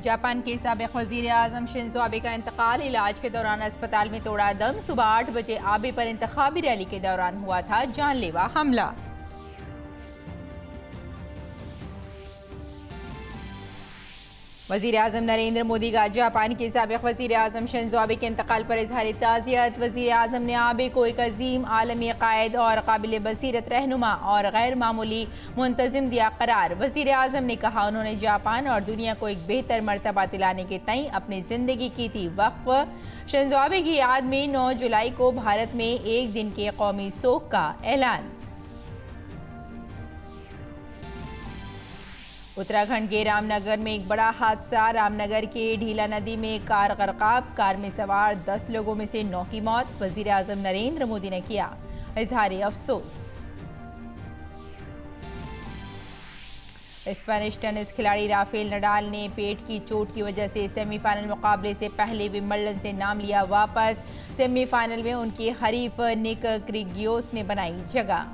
Japan के साबिक वज़ीर आज़म शिंजो आबे का इंतकाल। इलाज के दौरान अस्पताल में तोड़ा दम। सुबह 8 बजे आबे पर इंतखाबी रैली के दौरान हुआ था जानलेवा हमला। वज़ीर आज़म नरेंद्र मोदी का जापान के साबिक वज़ीर आज़म शिंजो आबे के इंतकाल पर इज़हार ताज़ियत। वज़ीर आज़म ने आबे को एक अजीम आलमी कायद और काबिल बसीरत रहनुमा और गैर मामूली मुंतज़िम दिया करार। वज़ीर आज़म ने कहा उन्होंने जापान और दुनिया को एक बेहतर मर्तबा दिलाने के तई अपनी ज़िंदगी की थी वक्फ। शिंजो आबे की याद में 9 जुलाई को भारत में एक दिन के कौमी शोक का ऐलान। उत्तराखंड के रामनगर में एक बड़ा हादसा। रामनगर के ढीला नदी में कार गरकाब। कार में सवार 10 लोगों में से 9 की मौत। वज़ीर आज़म नरेंद्र मोदी ने किया इज़हार अफसोस। स्पेनिश टेनिस खिलाड़ी राफेल नडाल ने पेट की चोट की वजह से सेमीफाइनल मुकाबले से पहले विंबलडन से नाम लिया वापस। सेमीफाइनल में उनके हरीफ निक क्रिगियोस ने बनाई जगह।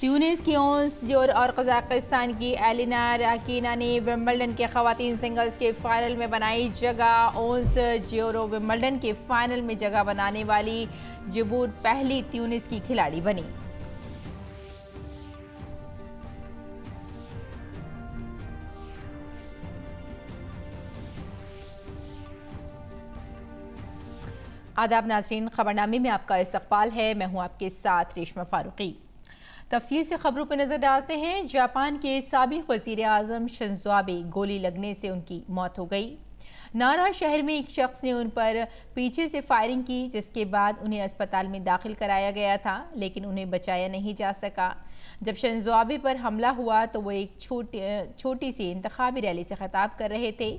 ट्यूनिस की ओंस जोर और कजाकिस्तान की एलिना राकीना ने विंबलडन के खवातीन सिंगल्स के फाइनल में बनाई जगह। ओंस जोरो विंबलडन के फाइनल में जगह बनाने वाली जिबूर पहली ट्यूनिस की खिलाड़ी बनी। आदाब नाज़रीन, खबरनामे में आपका इस्तकबाल है। मैं हूं आपके साथ रेशमा फारूकी। तफसील से खबरों पर नजर डालते हैं। जापान के साबिक वज़ीर आज़म शिंजो आबे गोली लगने से उनकी मौत हो गई। नारा शहर में एक शख्स ने उन पर पीछे से फायरिंग की, जिसके बाद उन्हें अस्पताल में दाखिल कराया गया था, लेकिन उन्हें बचाया नहीं जा सका। जब शिंजो आबे पर हमला हुआ तो वो एक छोटी सी इंतखाबी रैली से खिताब कर रहे थे।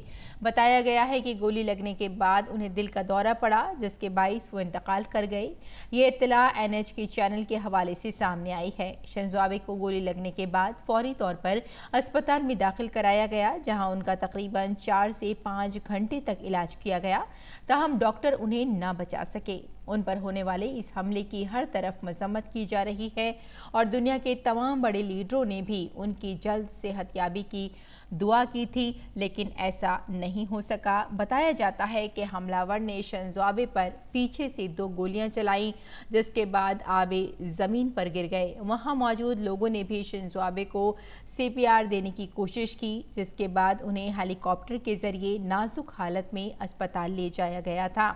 बताया गया है कि गोली लगने के बाद उन्हें दिल का दौरा पड़ा, जिसके बाइस वो इंतकाल कर गए। ये इत्तला NHK चैनल के हवाले से सामने आई है। शिंजो आबे को गोली लगने के बाद फौरी तौर पर अस्पताल में दाखिल कराया गया, जहां उनका तकरीबन 4 से 5 घंटे तक इलाज किया गया। ताहम डॉक्टर उन्हें ना बचा सके। उन पर होने वाले इस हमले की हर तरफ मजम्मत की जा रही है और दुनिया के तमाम बड़े लीडरों ने भी उनकी जल्द सेहतयाबी की दुआ की थी, लेकिन ऐसा नहीं हो सका। बताया जाता है कि हमलावर ने शिंजो आबे पर पीछे से 2 गोलियां चलाई, जिसके बाद आबे ज़मीन पर गिर गए। वहां मौजूद लोगों ने भी शिंजो आबे को CPR देने की कोशिश की, जिसके बाद उन्हें हेलीकॉप्टर के जरिए नाजुक हालत में अस्पताल ले जाया गया था।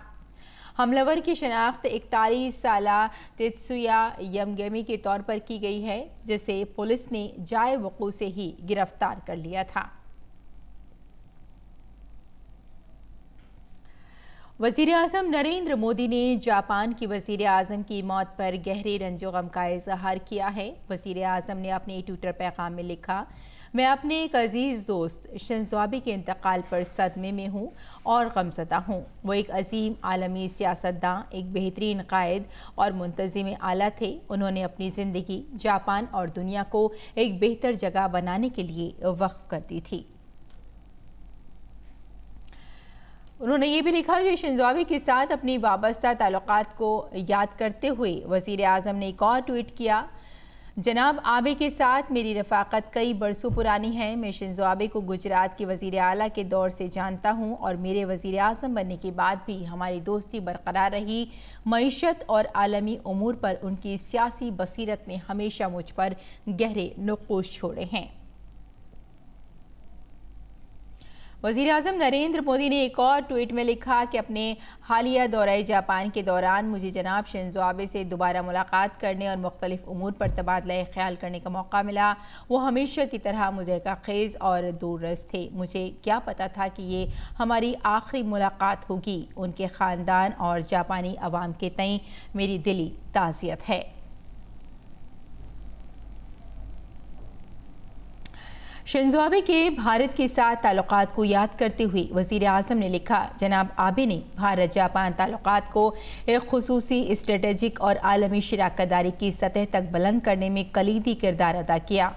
हमलावर की शनाख्त 41 साला तेत्सुया यमगमी के तौर पर की गई है, जिसे पुलिस ने जाए वक़ू से ही गिरफ्तार कर लिया था। वज़ीर आज़म नरेंद्र मोदी ने जापान की वज़ीर आज़म की मौत पर गहरे रंजो गम का इज़हार किया है। वज़ीर आज़म ने अपने ट्विटर पैगाम में लिखा, मैं अपने एक अजीज़ दोस्त शिंजो आबे के इंतकाल पर सदमे में हूँ और गमज़दा हूँ। वो एक अजीम आलमी सियासतदान, एक बेहतरीन कायद और मुंतज़िम आला थे। उन्होंने अपनी ज़िंदगी जापान और दुनिया को एक बेहतर जगह बनाने के लिए वक्फ कर दी थी। उन्होंने ये भी लिखा कि शिंजो आबे के साथ अपनी वाबस्ता ताल्लुकात को याद करते हुए वज़ीर आज़म ने एक और ट्वीट किया, जनाब आबे के साथ मेरी रफ़ाकत कई बरसों पुरानी है। मैं शिंजो आबे को गुजरात के वज़ीर आला के दौर से जानता हूँ और मेरे वज़ीर आज़म बनने के बाद भी हमारी दोस्ती बरकरार रही। मईशत और आलमी उमूर पर उनकी सियासी बसीरत ने हमेशा मुझ पर गहरे नुक़ूश छोड़े हैं। वज़ीर आज़म नरेंद्र मोदी ने एक और ट्वीट में लिखा कि अपने हालिया दौरे जापान के दौरान मुझे जनाब शिंजो आबे से दोबारा मुलाकात करने और मुख्तलिफ उमूर पर तबादला ख्याल करने का मौका मिला। वो हमेशा की तरह मुज़क्किर और दूररस थे। मुझे क्या पता था कि ये हमारी आखिरी मुलाकात होगी। उनके ख़ानदान और जापानी अवाम के तई मेरी दिली ताज़ियत है। शिंजो आबे के भारत के साथ ताल्लुकात को याद करते हुए वज़ीर आज़म ने लिखा, जनाब आबे ने भारत जापान ताल्लुकात को एक खुसूसी स्ट्रेटेजिक और आलमी शराकतदारी की सतह तक बुलंद करने में कलीदी किरदार अदा किया।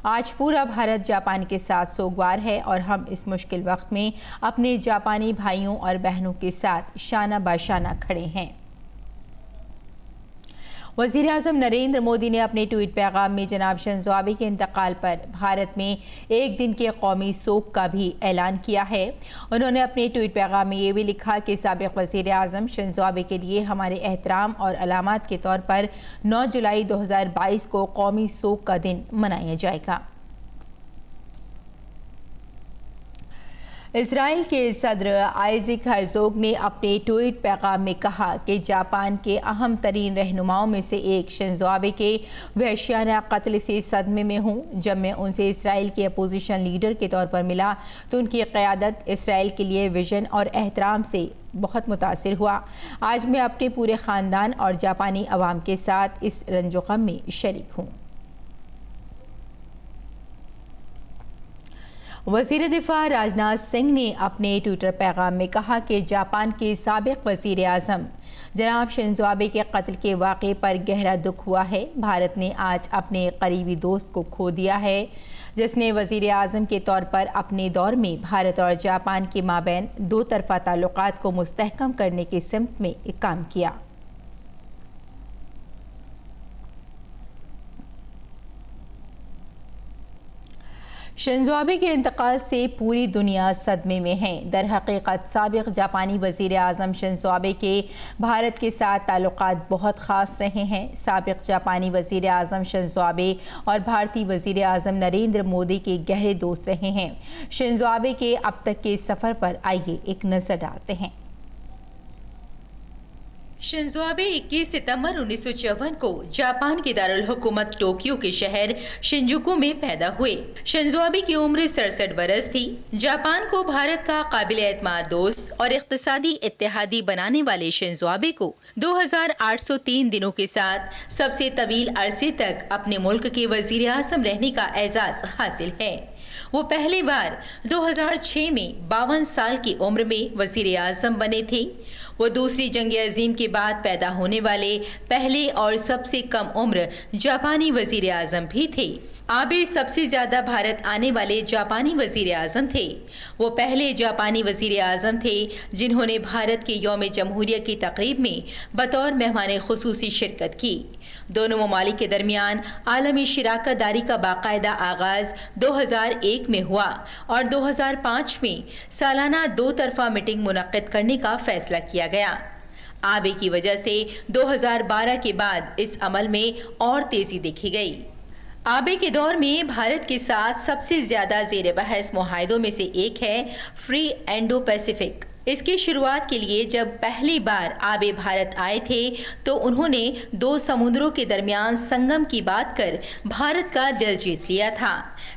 आज पूरा भारत जापान के साथ सोगवार है और हम इस मुश्किल वक्त में अपने जापानी भाइयों और बहनों के साथ शाना बाशाना खड़े हैं। वज़ीर आज़म नरेंद्र मोदी ने अपने ट्वीट पैगाम में जनाब शिंज़ो आबे के इंतकाल पर भारत में एक दिन के कौमी शोक का भी ऐलान किया है। उन्होंने अपने ट्वीट पैगाम में ये भी लिखा कि साबिक़ वज़ीर आज़म शिंज़ो आबे के लिए हमारे एहतराम और अलामत के तौर पर 9 जुलाई 2022 को कौमी शोक का दिन मनाया जाएगा। इजराइल के सदर आइज़ैक हर्ज़ोग ने अपने ट्वीट पैगाम में कहा कि जापान के अहम तरीन रहनुमाओं में से एक शिंज़ो आबे के वहशियाना कत्ल से सदमे में हूँ। जब मैं उनसे इसराइल के अपोजिशन लीडर के तौर पर मिला तो उनकी क़यादत इसराइल के लिए विजन और एहतराम से बहुत मुतासिर हुआ। आज मैं अपने पूरे ख़ानदान और जापानी अवाम के साथ इस रंजो गम में शरीक हूँ। वज़ीर दिफ़ा राजनाथ सिंह ने अपने ट्विटर पैगाम में कहा कि जापान के साबिक़ वज़ीर आज़म जनाब शिंज़ो आबे के कत्ल के वाक़े पर गहरा दुख हुआ है। भारत ने आज अपने करीबी दोस्त को खो दिया है जिसने वज़ीर आज़म के तौर पर अपने दौर में भारत और जापान के माबैन दो तरफ़ा ताल्लुक़ात को मुस्तहकम करने की सिमत में काम किया। शिंज़ो आबे के इंतकाल से पूरी दुनिया सदमे में है। दर हकीकत साबिक़ जापानी वज़ीर आज़म शिंज़ो आबे के भारत के साथ ताल्लुक़ात बहुत ख़ास रहे हैं। साबिक़ जापानी वज़ीर आज़म शिंज़ो आबे और भारतीय वज़ीर आज़म नरेंद्र मोदी के गहरे दोस्त रहे हैं। शिंज़ो आबे के अब तक के सफ़र पर आइए एक नज़र डालते हैं। शिंज़ो आबे 21 सितंबर 1954 को जापान के दारुल हुकूमत टोक्यो के शहर शिंजुकू में पैदा हुए। शिंज़ो आबे की उम्र 67 बरस थी। जापान को भारत का काबिल एतमाद दोस्त और इक़्तिसादी इत्तेहादी बनाने वाले शिंज़ो आबे को 2803 दिनों के साथ सबसे तवील अरसे तक अपने मुल्क के वज़ीर आज़म रहने का एजाज़ हासिल है। वो पहली बार 2006 में 52 साल की उम्र में वज़ीर आज़म बने थे। वो दूसरी जंग अजीम के बाद पैदा होने वाले पहले और सबसे कम उम्र जापानी वज़ीर आज़म भी थे। आबे सबसे ज़्यादा भारत आने वाले जापानी वज़ीर आज़म थे। वो पहले जापानी वज़ीर आज़म थे जिन्होंने भारत के यौम जमहूरिया की तकरीब में बतौर मेहमान खुसूसी शिरकत की। दोनों ममालिक के दरमियान आलमी शराकत दारी का बाकायदा आगाज़ 2001 में हुआ और 2005 में सालाना दो तरफा मीटिंग मुनक्किद करने का फैसला किया गया। आबे की वजह से 2012 के बाद इस अमल में और तेजी देखी गई। आबे के दौर में भारत के साथ सबसे ज्यादा ज़ेर बहस मुआहदों में से एक है फ्री इंडो पैसिफिक। इसकी शुरुआत के लिए जब पहली बार आबे भारत आए थे तो उन्होंने दो समुद्रों के दरमियान संगम की बात कर भारत का दिल जीत लिया था।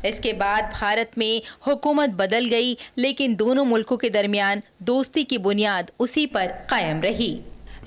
इसके बाद भारत में हुकूमत बदल गई, लेकिन दोनों मुल्कों के दरमियान दोस्ती की बुनियाद उसी पर कायम रही।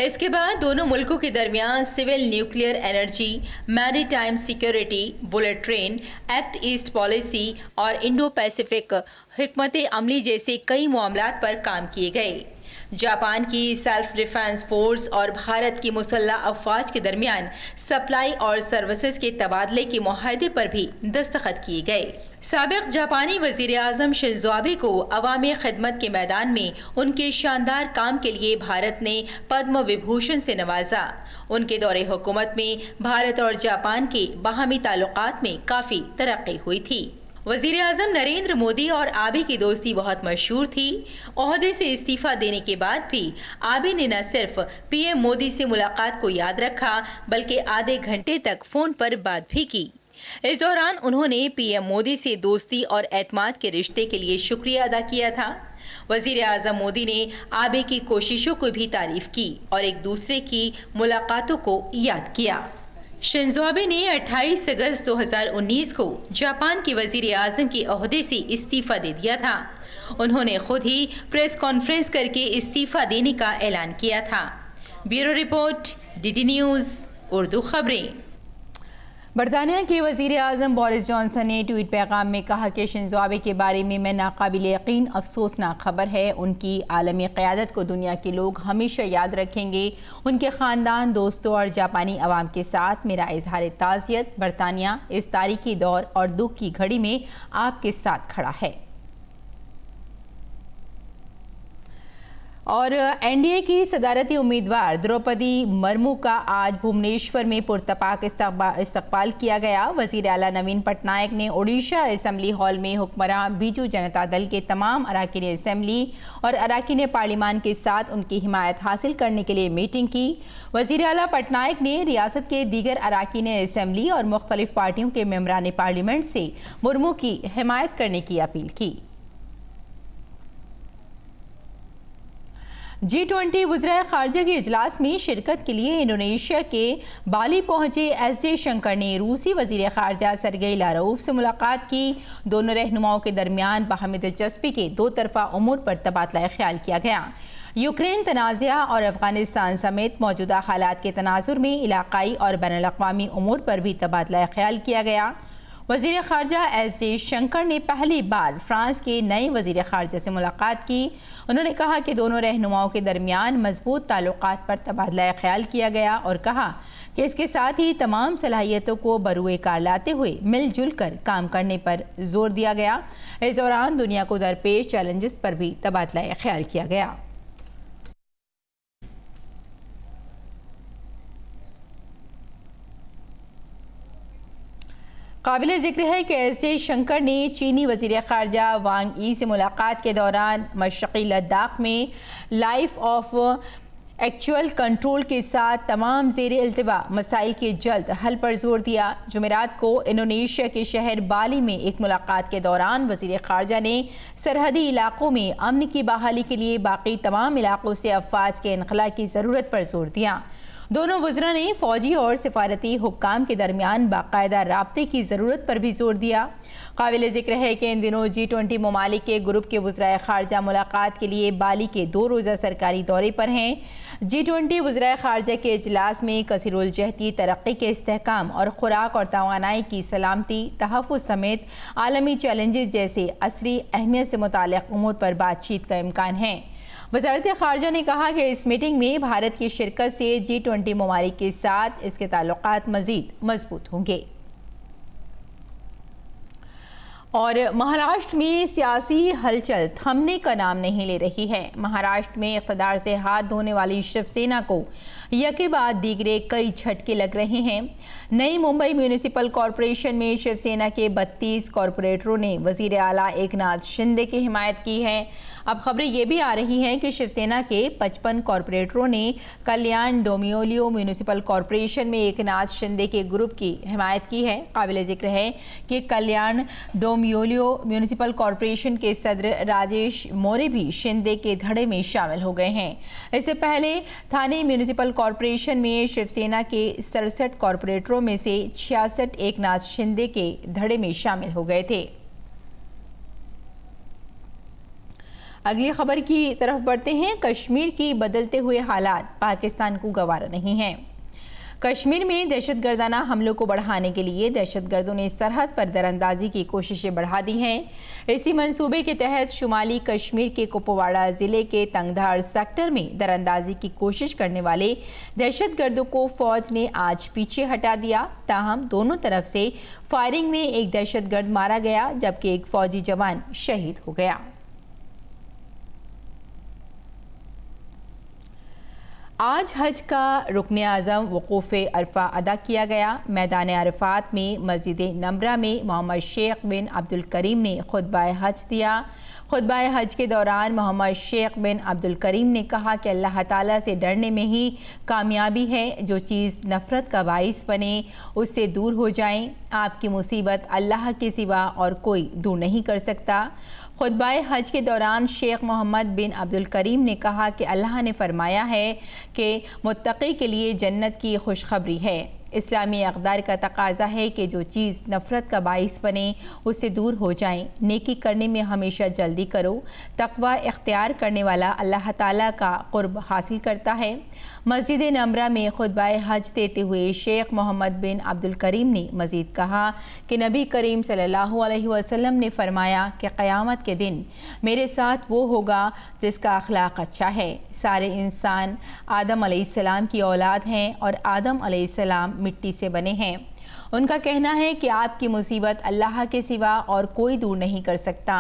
इसके बाद दोनों मुल्कों के दरमियान civil nuclear energy, maritime security, bullet train, act east policy और इंडो पैसिफिक हिकमत अमली जैसे कई मामलात पर काम किए गए। जापान की सेल्फ डिफेंस फोर्स और भारत की मुसल्लह अफवाज के दरमियान सप्लाई और सर्विसेज के तबादले के मुआहदे पर भी दस्तखत किए गए। साबिक़ जापानी वज़ीर आज़म शिंज़ो आबे को अवामी खिदमत के मैदान में उनके शानदार काम के लिए भारत ने पद्म विभूषण से नवाजा। उनके दौरे हुकूमत में भारत और जापान के बाहमी ताल्लुकात में काफ़ी तरक्की हुई थी। वज़ीर आज़म नरेंद्र मोदी और आबे की दोस्ती बहुत मशहूर थी। ओहदे से इस्तीफा देने के बाद भी आबे ने न सिर्फ पीएम मोदी से मुलाकात को याद रखा, बल्कि आधे घंटे तक फ़ोन पर बात भी की। इस दौरान उन्होंने पीएम मोदी से दोस्ती और एतमाद के रिश्ते के लिए शुक्रिया अदा किया था। वज़ीर आज़म मोदी ने आबे की कोशिशों को भी तारीफ की और एक दूसरे की मुलाकातों को याद किया। शिंज़ो आबे ने 28 अगस्त 2019 को जापान के वज़ीर आज़म के ओहदे से इस्तीफ़ा दे दिया था। उन्होंने खुद ही प्रेस कॉन्फ्रेंस करके इस्तीफ़ा देने का ऐलान किया था। Bureau report, DD news Urdu खबरें। बरतानिया के वज़ीर आज़म बोरिस जॉनसन ने ट्वीट पैगाम में कहा कि शिंज़ो आबे के बारे में मैं नाकाबिल यकीन अफसोसनाक खबर है। उनकी आलमी क़यादत को दुनिया के लोग हमेशा याद रखेंगे। उनके ख़ानदान, दोस्तों और जापानी अवाम के साथ मेरा इजहार ताज़ियत। बरतानिया इस तारीखी दौर और दुख की घड़ी में आपके साथ खड़ा है। और एनडीए की सदारती उम्मीदवार द्रौपदी मुर्मू का आज भुवनेश्वर में पुरतपाक इस्तकबाल किया गया। वज़ीर आला नवीन पटनायक ने ओडिशा असेंबली हॉल में हुक्मरान बीजू जनता दल के तमाम अरकान असेंबली और अरकान पार्लियामान के साथ उनकी हिमायत हासिल करने के लिए मीटिंग की। वज़ीर आला पटनायक ने रियासत के दीगर अरकान असेंबली और मुख्तलिफ पार्टियों के मेंबरान पार्लियामेंट से मुर्मू की हिमायत करने की अपील की। G20 वज़ीर ख़ारजा के इजलास में शिरकत के लिए इंडोनेशिया के बाली पहुंचे एस जयशंकर ने रूसी वज़ीर ख़ारजा सरगेई लारोव से मुलाकात की। दोनों रहनुमाओं के दरमियान बाहमी दिलचस्पी के दो तरफ़ा उमूर पर तबादला ख्याल किया गया। यूक्रेन तनाज़ा और अफ़गानिस्तान समेत मौजूदा हालात के तनाजुर में इलाक़ाई और बैनुल-अक़वामी उमूर पर भी तबादला ख्याल किया गया। वज़ीर ख़ारजा एस जयशंकर ने पहली बार फ्रांस के नए वज़ीर ख़ारजा से मुलाकात की। उन्होंने कहा कि दोनों रहनुमाओं के दरमियान मजबूत ताल्लुकात पर तबादला ख्याल किया गया और कहा कि इसके साथ ही तमाम सलाहियतों को बरूए कार लाते हुए मिलजुल कर काम करने पर जोर दिया गया। इस दौरान दुनिया को दरपेश चैलेंजेस पर भी तबादला ख्याल किया गया। काबिल ज़िक्र है कि एस जयशंकर ने चीनी वज़ीर ख़ारजा वांग यी से मुलाकात के दौरान मशरक़ी लद्दाख में लाइफ ऑफ एक्चुअल कंट्रोल के साथ तमाम ज़ेर इल्तिवा मसाइल के जल्द हल पर जोर दिया। जुमेरात को इंडोनेशिया के शहर बाली में एक मुलाकात के दौरान वज़ीर ख़ारजा ने सरहदी इलाक़ों में अमन की बहाली के लिए बाकी तमाम इलाक़ों से अफवाज के इनखला की ज़रूरत पर जोर दिया। दोनों वज़रा ने फ़ौजी और सिफारती हुक्काम के दरमियान बाकायदा राब्ते की ज़रूरत पर भी जोर दिया। काबिल ज़िक्र है कि इन दिनों G20 ममालिक के ग्रुप के वज़राए ख़ारजा मुलाकात के लिए बाली के 2 रोज़ा सरकारी दौरे पर हैं। G20 वज़राए ख़ारजा के इजलास में कसीरुल जहती तरक्की के इस्तेहकाम और खुराक और तवानाई की सलामती तहफ़्फ़ुज़ समेत आलमी चैलेंजेस जैसे असरी अहमियत से मुताल्लिक़ उमूर पर बातचीत का इम्कान है। वज़ारत ख़ारजा ने कहा कि इस मीटिंग में भारत की शिरकत से G20 ममालिक के साथ इसके ताल्लुकात मज़ीद मजबूत होंगे। और महाराष्ट्र में सियासी हलचल थमने का नाम नहीं ले रही है। महाराष्ट्र में इक़्तिदार से हाथ धोने वाली शिवसेना को यके बाद दीगरे कई झटके लग रहे हैं। नई मुंबई म्यूनिसिपल कॉरपोरेशन में शिवसेना के 32 कॉरपोरेटरों ने वज़ीर आला एकनाथ शिंदे की हिमायत की है। अब खबरें ये भी आ रही हैं कि शिवसेना के 55 कॉरपोरेटरों ने कल्याण डोमियोलियो म्यूनिसिपल कॉरपोरेशन में एकनाथ शिंदे के ग्रुप की हिमायत की है। काबिल ज़िक्र है कि कल्याण डोमियोलियो म्यूनिसिपल कॉरपोरेशन के सदर राजेश मोरे भी शिंदे के धड़े में शामिल हो गए हैं। इससे पहले थाने म्यूनिसिपल कॉरपोरेशन में शिवसेना के 67 कॉरपोरेटरों में से 66 एकनाथ शिंदे के धड़े में शामिल हो गए थे। अगली खबर की तरफ बढ़ते हैं। कश्मीर की बदलते हुए हालात पाकिस्तान को गवारा नहीं हैं। कश्मीर में दहशतगर्दाना हमलों को बढ़ाने के लिए दहशतगर्दों ने सरहद पर दरअंदाजी की कोशिशें बढ़ा दी हैं। इसी मंसूबे के तहत शुमाली कश्मीर के कुपवाड़ा ज़िले के तंगधार सेक्टर में दरअंदाजी की कोशिश करने वाले दहशतगर्दों को फौज ने आज पीछे हटा दिया। ताहम दोनों तरफ से फायरिंग में एक दहशतगर्द मारा गया जबकि एक फौजी जवान शहीद हो गया। आज हज का रुकन आज़म वक़ूफ़े अरफा अदा किया गया। मैदान अरफात में मस्जिद नमरा में मोहम्मद शेख बिन अब्दुल करीम ने खुतबा हज दिया। खुतबा हज के दौरान मोहम्मद शेख बिन अब्दुल करीम ने कहा कि अल्लाह ताला से डरने में ही कामयाबी है। जो चीज़ नफ़रत का बाइस बने उससे दूर हो जाएं। आपकी मुसीबत अल्लाह के सिवा और कोई दूर नहीं कर सकता। खुतबा हज के दौरान शेख मोहम्मद बिन अब्दुल करीम ने कहा कि अल्लाह ने फरमाया है कि मुत्तक़ी के लिए जन्नत की खुशखबरी है। इस्लामी अक़दार का तकाजा है कि जो चीज़ नफ़रत का बाइस बने उससे दूर हो जाएं। नेकी करने में हमेशा जल्दी करो। तक़वा इख्तियार करने वाला अल्लाह ताला का क़ुर्ब हासिल करता है। मस्जिद नमरा में खुतबा हज देते हुए शेख मोहम्मद बिन अब्दुल करीम ने मज़ीद कहा कि नबी करीम सल्लल्लाहु अलैहि वसल्लम ने फरमाया कि क़यामत के दिन मेरे साथ वो होगा जिसका अखलाक अच्छा है। सारे इंसान आदम अलैहिस्सलाम की औलाद हैं और आदम अलैहिस्सलाम मिट्टी से बने हैं। उनका कहना है कि आपकी मुसीबत अल्लाह के सिवा और कोई दूर नहीं कर सकता।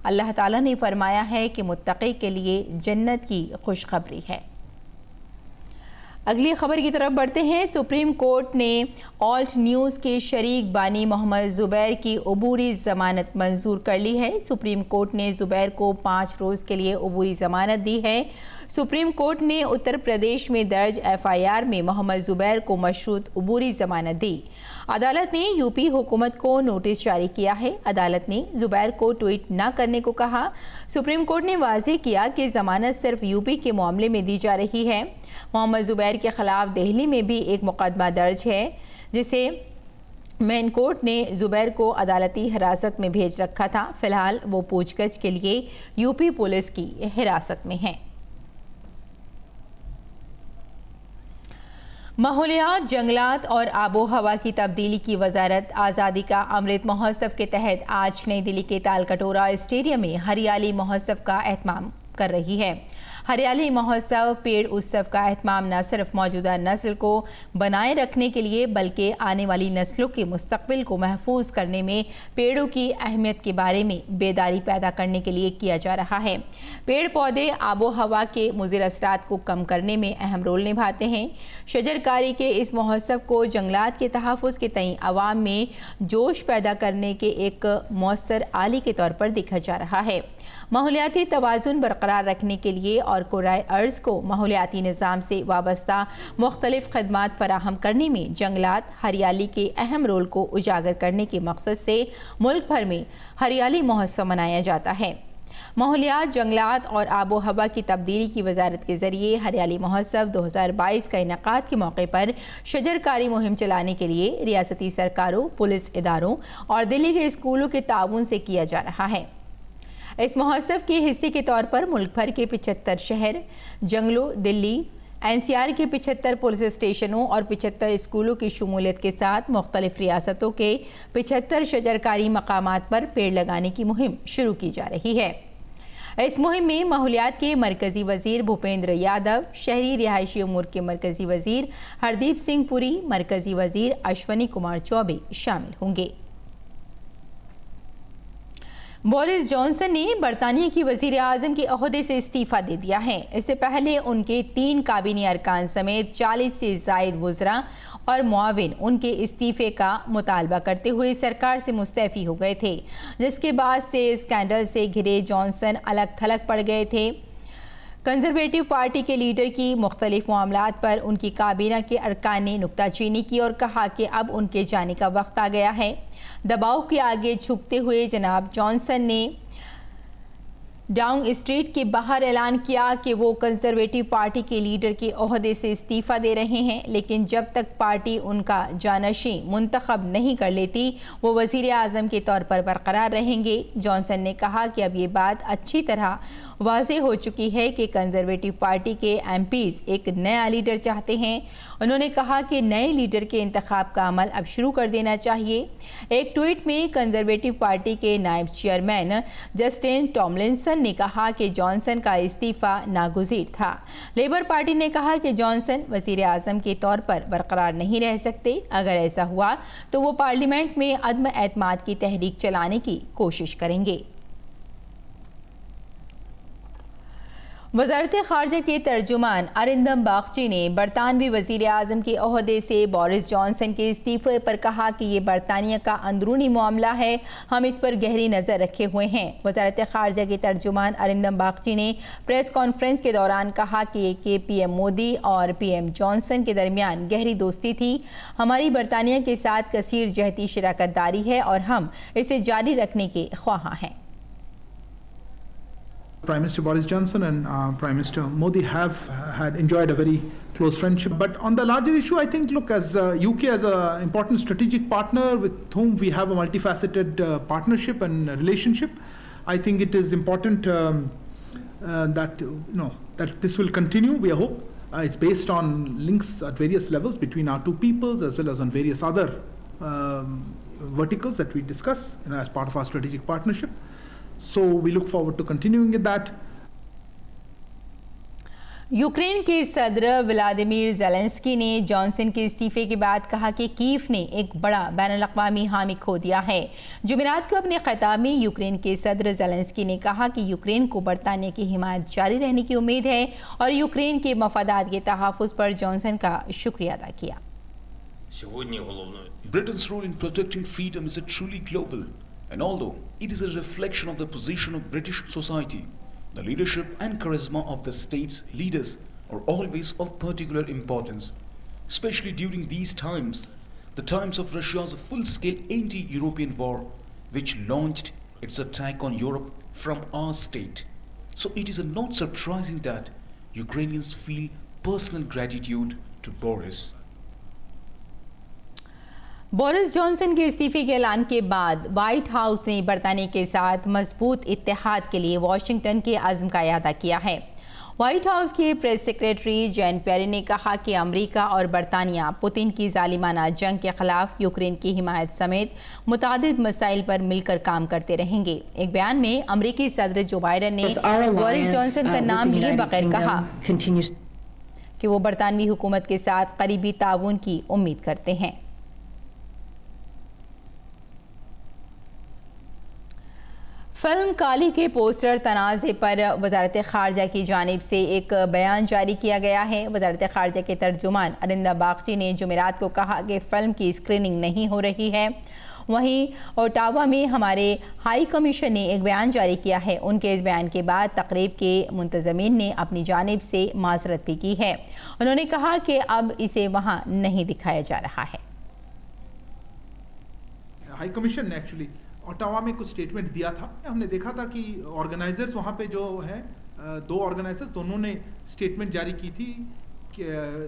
अल्लाह ताला ने फरमाया है कि मुत्तकी के लिए जन्नत की खुशखबरी है। अगली खबर की तरफ बढ़ते हैं। सुप्रीम कोर्ट ने ऑल्ट न्यूज़ के शरीक बानी मोहम्मद ज़ुबैर की अबूरी ज़मानत मंजूर कर ली है। सुप्रीम कोर्ट ने ज़ुबैर को 5 रोज़ के लिए अबूरी ज़मानत दी है। सुप्रीम कोर्ट ने उत्तर प्रदेश में दर्ज FIR में मोहम्मद ज़ुबैर को मशरूत अबूरी ज़मानत दी। अदालत ने यूपी हुकूमत को नोटिस जारी किया है। अदालत ने ज़ुबैर को ट्वीट न करने को कहा। सुप्रीम कोर्ट ने वाज़ेह किया कि ज़मानत सिर्फ यूपी के मामले में दी जा रही है। मोहम्मद ज़ुबैर के खिलाफ दिल्ली में भी एक मुकदमा दर्ज है, जिसे मेन कोर्ट ने ज़ुबैर को अदालती हिरासत में भेज रखा था। फिलहाल वो पूछगछ के लिए यूपी पुलिस की हिरासत में है। माहौलियात, जंगलात और आबो हवा की तब्दीली की वजारत आज़ादी का अमृत महोत्सव के तहत आज नई दिल्ली के तालकटोरा स्टेडियम में हरियाली महोत्सव का एहतमाम कर रही है। हरियाली महोत्सव पेड़ उत्सव का एहतमाम न सिर्फ मौजूदा नस्ल को बनाए रखने के लिए बल्कि आने वाली नस्लों के मुस्तकबिल को महफूज करने में पेड़ों की अहमियत के बारे में बेदारी पैदा करने के लिए किया जा रहा है। पेड़ पौधे आबो हवा के मुज़िर असरात को कम करने में अहम रोल निभाते हैं। शजरकारी के इस महोत्सव को जंगलात के तहफ़्फ़ुज़ के तई अवाम में जोश पैदा करने के एक मौसर आली के तौर पर देखा जा रहा है। माहौलियाती तवाज़ुन बरकरार रखने के लिए और कुराए अर्ज़ को माहौलियाती निज़ाम से वाबस्ता मुख्तलिफ़ खदमात फराहम करने में जंगलात हरियाली के अहम रोल को उजागर करने के मकसद से मुल्क भर में हरियाली महोत्सव मनाया जाता है। माहौलियात, जंगलात और आबो हवा की तब्दीली की वजारत के ज़रिए हरियाली महोत्सव 2022 का इनेकाद के मौके पर शजरकारी मुहिम चलाने के लिए रियासती सरकारों, पुलिस इदारों और दिल्ली के स्कूलों के ताउन से किया जा रहा है। इस महोत्सव के हिस्से के तौर पर मुल्क भर के 75 शहर, जंगलों, दिल्ली NCR के 75 पुलिस स्टेशनों और 75 स्कूलों की शमूलियत के साथ मुख्तलिफ रियासतों के 75 शजरकारी मकामात पर पेड़ लगाने की मुहिम शुरू की जा रही है। इस मुहिम में माहौलियात के मरकज़ी वज़ीर भूपेंद्र यादव, शहरी रिहायशी उमूर के मरकज़ी वज़ीर हरदीप सिंह पुरी, मरकज़ी वज़ीर अश्वनी कुमार चौबे शामिल होंगे। बोरिस जॉनसन ने बरतानिया की वज़ीर आज़म के ओहदे से इस्तीफ़ा दे दिया है। इससे पहले उनके 3 काबीनी अरकान समेत 40 से ज़ायद वज़रा और मुआविन उनके इस्तीफ़े का मुतालबा करते हुए सरकार से मुस्तैफ़ी हो गए थे, जिसके बाद से स्कैंडल से घिरे जॉनसन अलग थलग पड़ गए थे। कंजरवेटिव पार्टी के लीडर की मुख्तलिफ मामलात पर उनकी काबीना के अरकान ने नुक्ताचीनी की और कहा कि अब उनके जाने का वक्त आ गया है। दबाव के आगे झुकते हुए जनाब जॉनसन ने डाउन स्ट्रीट के बाहर ऐलान किया कि वो कंजरवेटिव पार्टी के लीडर के ओहदे से इस्तीफ़ा दे रहे हैं, लेकिन जब तक पार्टी उनका जानशी मुंतखब नहीं कर लेती वो वज़ीर आज़म के तौर पर बरकरार रहेंगे। जॉनसन ने कहा कि अब ये बात अच्छी तरह वाज़ेह हो चुकी है कि कंजरवेटिव पार्टी के MPs एक नया लीडर चाहते हैं। उन्होंने कहा कि नए लीडर के इंतखाब का अमल अब शुरू कर देना चाहिए। एक ट्वीट में कंजरवेटिव पार्टी के नायब चेयरमैन जस्टिन टॉमलिंसन ने कहा कि जॉनसन का इस्तीफ़ा नागुज़ीर था। लेबर पार्टी ने कहा कि जॉनसन वज़ीर आज़म के तौर पर बरकरार नहीं रह सकते। अगर ऐसा हुआ तो वो पार्लियामेंट में अदम एतमाद की तहरीक चलाने की कोशिश करेंगे। वज़ारत ख़ारजा के तर्जुमान अरिंदम बागची ने बरतानवी वज़ीर आज़म के ओहदे से बोरिस जॉनसन के इस्तीफ़े पर कहा कि ये बरतानिया का अंदरूनी मामला है, हम इस पर गहरी नज़र रखे हुए हैं। वज़ारत ख़ारजा के तर्जुमान अरिंदम बागची ने प्रेस कॉन्फ्रेंस के दौरान कहा कि PM मोदी और PM जॉनसन के दरमियान गहरी दोस्ती थी। हमारी बरतानिया के साथ कसीर जहती शराकत दारी है और हम इसे जारी रखने के ख्वाहां हैं। Prime Minister Boris Johnson and Prime Minister Modi have had enjoyed a very close friendship. But on the larger issue, I think, look, as UK as an important strategic partner with whom we have a multifaceted partnership and relationship, I think it is important that that this will continue. We hope it's based on links at various levels between our two peoples as well as on various other verticals that we discuss as part of our strategic partnership. So we look forward to continuing with that. Ukraine के सदर Vladimir Zelensky ने Johnson के इस्तीफे के बाद कहा कि Kyiv ने एक बड़ा बैनुल-अक़वामी हामी खो दिया है। जुमेरात को अपने खिताब में यूक्रेन के सदर ज़ेलेंस्की ने कहा कि यूक्रेन को बरतानिया की हिमायत जारी रहने की उम्मीद है और यूक्रेन के मफादात के तहफ़्फ़ुज़ पर जॉनसन का शुक्रिया अदा किया। Britain's role in protecting freedom is truly global, and although it is a reflection of the position of British society, the leadership and charisma of the state's leaders are always of particular importance, especially during these times, the times of Russia's full-scale anti-European war, which launched its attack on Europe from our state. So it is not surprising that Ukrainians feel personal gratitude to Boris. Boris Johnson के इस्तीफे के ऐलान के बाद white house ने बरतानिया के साथ मजबूत इत्तेहाद के लिए वाशिंगटन के अज़्म का इयादा किया है। व्हाइट हाउस के प्रेस सेक्रेटरी जैन प्यारे ने कहा कि अमेरिका और बरतानिया पुतिन की जालिमाना जंग के खिलाफ यूक्रेन की हिमायत समेत मुतादिद मसाइल पर मिलकर काम करते रहेंगे। एक बयान में अमेरिकी सदर जो बाइडेन ने बोरिस जॉनसन का नाम लिए बगैर कहा कि वो बरतानवी हुकूमत के साथ करीबी ताउन की उम्मीद करते हैं। फिल्म काली के पोस्टर तनाज़े पर वज़ारत ख़ारजा की जानिब से एक बयान जारी किया गया है। वज़ारत ख़ारजा के तर्जुमान अरिंदा बागची ने जुमेरात को कहा कि फ़िल्म की स्क्रीनिंग नहीं हो रही है। वहीं ओटावा में हमारे हाई कमीशन ने एक बयान जारी किया है। उनके इस बयान के बाद तकरीब के मुंतज़मीन ने अपनी जानिब से माज़रत भी की है। उन्होंने कहा कि अब इसे वहाँ नहीं दिखाया जा रहा है। हाई कमीशन ने एक्चुअली ओटावा में कुछ स्टेटमेंट दिया था। हमने देखा था कि ऑर्गेनाइजर्स वहाँ पे जो है दो ऑर्गेनाइजर्स दोनों ने स्टेटमेंट जारी की थी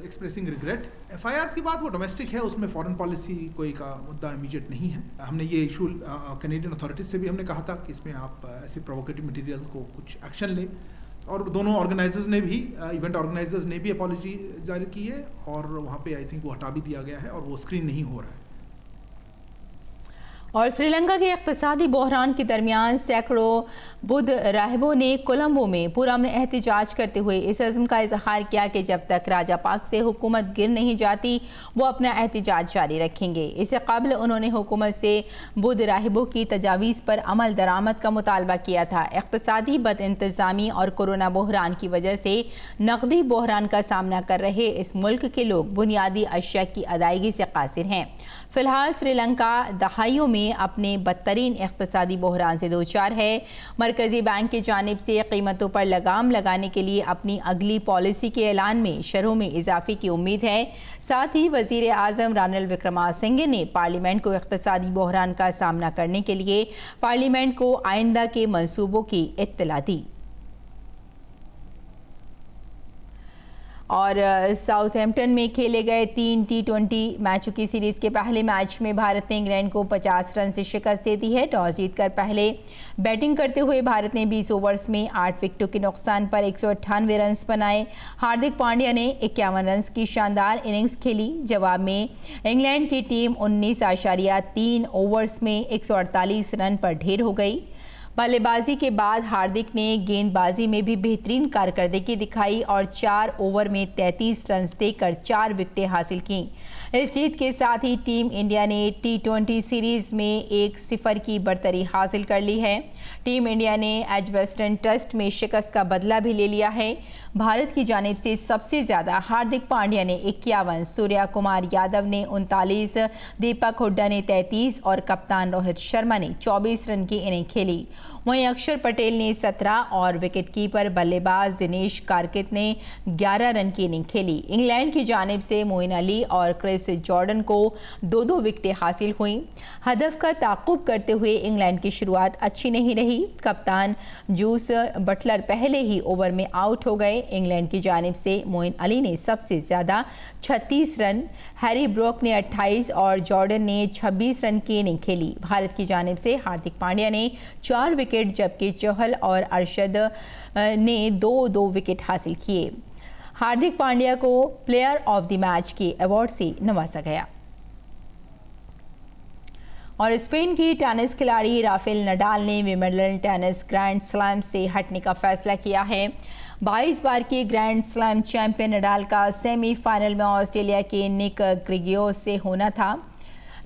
एक्सप्रेसिंग रिग्रेट। एफआईआर की बात वो डोमेस्टिक है, उसमें फॉरेन पॉलिसी कोई का मुद्दा इमीडिएट नहीं है। हमने ये इशू कैनेडियन अथॉरिटीज से भी हमने कहा था कि इसमें आप ऐसे प्रोवोकेटिव मटेरियल को कुछ एक्शन ले, और दोनों ऑर्गेनाइजर्स ने भी इवेंट ऑर्गेनाइजर्स ने भी अपॉलॉजी जारी की है और वहाँ पे आई थिंक वो हटा भी दिया गया है और वो स्क्रीन नहीं हो रहा है। और श्रीलंका के इक़्तिसादी बहरान के दरमियान सैकड़ों बुद्ध राहिबों ने कोलंबो में पुरअमन एहतजाज करते हुए इस अज़्म का इजहार किया कि जब तक राजा पाक से हुकूमत गिर नहीं जाती वो अपना एहतजाज जारी रखेंगे। इससे कबल उन्होंने हुकूमत से बुद्ध राहिबों की तजावीज़ पर अमल दरामद का मुतालबा किया था। इक़्तिसादी बदइंतज़ामी और कोरोना बहरान की वजह से नकदी बहरान का सामना कर रहे इस मुल्क के लोग बुनियादी अशिया की अदायगी से कासिर हैं। फ़िलहाल श्रीलंका दहाइयों में अपने बदतरीन इक़्तिसादी बहरान से दोचार है। मरकज़ी बैंक की जानिब से कीमतों पर लगाम लगाने के लिए अपनी अगली पॉलिसी के ऐलान में शरहों में इजाफे की उम्मीद है। साथ ही वज़ीर आज़म रानिल विक्रमासिंघे ने पार्लियामेंट को इक़्तिसादी बहरान का सामना करने के लिए पार्लियामेंट को आइंदा के मंसूबों की इत्तला दी। और साउथहैम्पटन में खेले गए 3 T20 मैचों की सीरीज़ के पहले मैच में भारत ने इंग्लैंड को 50 रन से शिकस्त दे दी है। टॉस जीतकर पहले बैटिंग करते हुए भारत ने 20 ओवर्स में 8 विकेटों के नुकसान पर 198 रन बनाए। हार्दिक पांड्या ने 51 रन की शानदार इनिंग्स खेली। जवाब में इंग्लैंड की टीम 19.3 ओवर्स में 148 रन पर ढेर हो गई। बल्लेबाजी के बाद हार्दिक ने गेंदबाजी में भी बेहतरीन कारकर्दगी दिखाई और 4 ओवर में 33 रन देकर 4 विकेटें हासिल की। इस जीत के साथ ही टीम इंडिया ने T20 सीरीज़ में 1-0 की बढ़तरी हासिल कर ली है। टीम इंडिया ने एजबेस्टन टेस्ट में शिकस्त का बदला भी ले लिया है। भारत की जानिब से सबसे ज़्यादा हार्दिक पांड्या ने 51, सूर्या कुमार यादव ने 39, दीपक हुड्डा ने 33 और कप्तान रोहित शर्मा ने 24 रन की इनिंग खेली। वहीं अक्षर पटेल ने 17 और विकेटकीपर बल्लेबाज दिनेश कार्तिक ने 11 रन की इनिंग खेली। इंग्लैंड की जानिब से मोइन अली और क्रिस जॉर्डन को 2-2 विकेटें हासिल हुई। हदफ का ताक़ुब करते हुए इंग्लैंड की शुरुआत अच्छी नहीं रही। कप्तान जूस बटलर पहले ही ओवर में आउट हो गए। इंग्लैंड की जानिब से मोइन अली ने सबसे ज़्यादा 36 रन, हैरी ब्रोक ने 28 और जॉर्डन ने 26 रन की इनिंग खेली। भारत की जानिब से हार्दिक पांड्या ने 4 विकेट जबकि चहल और अरशद ने 2-2 विकेट हासिल किए। हार्दिक पांड्या को प्लेयर ऑफ द मैच के अवार्ड से नवाजा गया। और स्पेन की टेनिस खिलाड़ी राफेल नडाल ने विंबलडन टेनिस ग्रैंड स्लैम से हटने का फैसला किया है। 22 बार के ग्रैंड स्लैम चैंपियन नडाल का सेमीफाइनल में ऑस्ट्रेलिया के निक क्रिगियोस से होना था।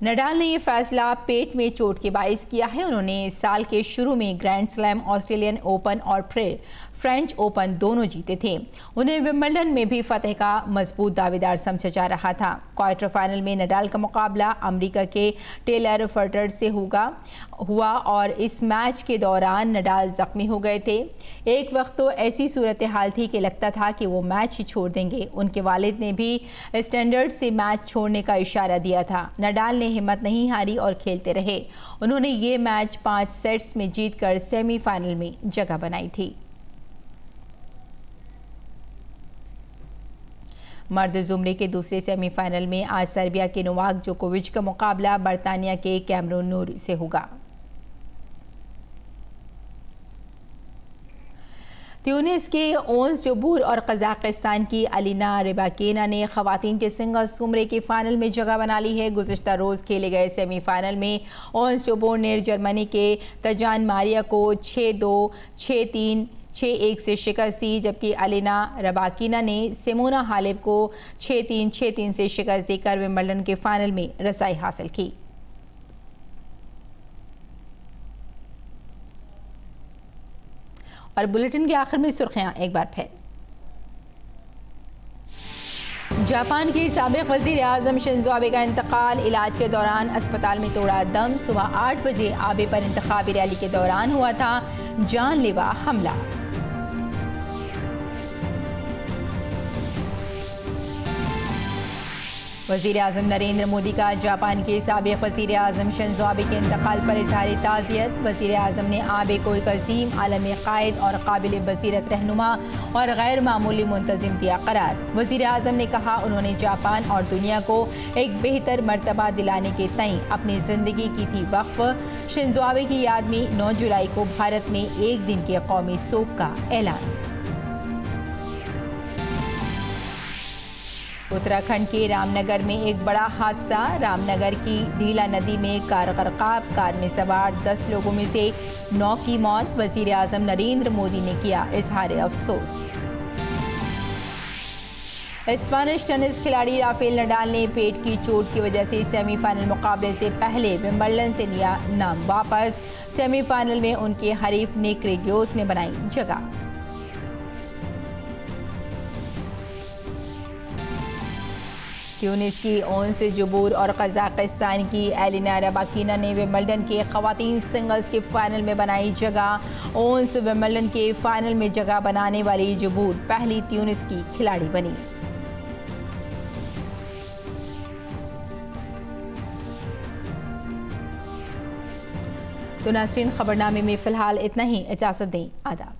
नडाल ने ये फैसला पेट में चोट के बायस किया है। उन्होंने इस साल के शुरू में ग्रैंड स्लैम, ऑस्ट्रेलियन ओपन और फिर फ्रेंच ओपन दोनों जीते थे। उन्हें विंबलडन में भी फतेह का मजबूत दावेदार समझा जा रहा था। क्वार्टर फाइनल में नडाल का मुकाबला अमेरिका के टेलर फर्टर से हुआ और इस मैच के दौरान नडाल जख्मी हो गए थे। एक वक्त तो ऐसी सूरत हाल थी कि लगता था कि वो मैच ही छोड़ देंगे। उनके वालिद ने भी स्टैंडर्ड से मैच छोड़ने का इशारा दिया था। नडाल ने हिम्मत नहीं हारी और खेलते रहे। उन्होंने ये मैच 5 सेट्स में जीतकर सेमीफाइनल में जगह बनाई थी। मर्द जुमरे के दूसरे सेमीफाइनल में आज सर्बिया के नोवाक जोकोविच का मुकाबला बर्तानिया के कैमरून नूर से होगा। ट्यूनिस के ओंस जोबूर और कजाकिस्तान की अलीना रिबाकीना ने खवातीन के सिंगल्स जुमरे के फाइनल में जगह बना ली है। गुज़िश्ता रोज़ खेले गए सेमीफाइनल में ओंस जोबूर ने जर्मनी के तजान मारिया को 6-2, 6-3, 6-1 से शिकस्त दी, जबकि अलीना रबाकीना ने सिमोना हालेब को 6-3, 6-3 से शिकस्त देकर विंबलडन के फाइनल में रसाई हासिल की। और बुलेटिन के आखिर में सुर्खियां एक बार फिर। जापान के साबिक वज़ीर आज़म शिंजो आबे का इंतकाल, इलाज के दौरान अस्पताल में तोड़ा दम। सुबह 8 बजे आबे पर इंतखाबी रैली के दौरान हुआ था जानलेवा हमला। वज़ीर आज़म नरेंद्र मोदी का जापान के साबिक वज़ीर आज़म शिंजो आबे के इंतकाल पर इज़हार ताज़ियत। वज़ीर आज़म ने आबे को एक अज़ीम आलमी क़ायद और काबिल बसीरत रहनुमा और गैर मामूली मुंतज़िम दिया करार। वज़ीर आज़म ने कहा, उन्होंने जापान और दुनिया को एक बेहतर मर्तबा दिलाने के तय अपनी ज़िंदगी की थी वक्फ़। शिंजो आबे की याद में 9 जुलाई को भारत में एक दिन के कौमी शोक का ऐलान। उत्तराखंड के रामनगर में एक बड़ा हादसा। रामनगर की ढीला नदी में कार गरकाब, कार में सवार 10 लोगों में से 9 की मौत। वज़ीर आज़म नरेंद्र मोदी ने किया इज़हार अफसोस। स्पेनिश टेनिस खिलाड़ी राफेल नडाल ने पेट की चोट की वजह से सेमीफाइनल मुकाबले से पहले विंबलडन से लिया नाम वापस। सेमीफाइनल में उनके हरीफ निक क्रिगियोस ने बनाई जगह। ट्यूनिस की ओंस जोबूर और कजाकिस्तान की अलीना रबाकीना ने विंबलडन के खवातीन सिंगल्स के फाइनल में बनाई जगह। ओंस विंबलडन के फाइनल में जगह बनाने वाली जोबूर पहली ट्यूनिस की खिलाड़ी बनी। तो नाज़रीन, खबरनामे में फिलहाल इतना ही। इजाज़त दें, आदाब।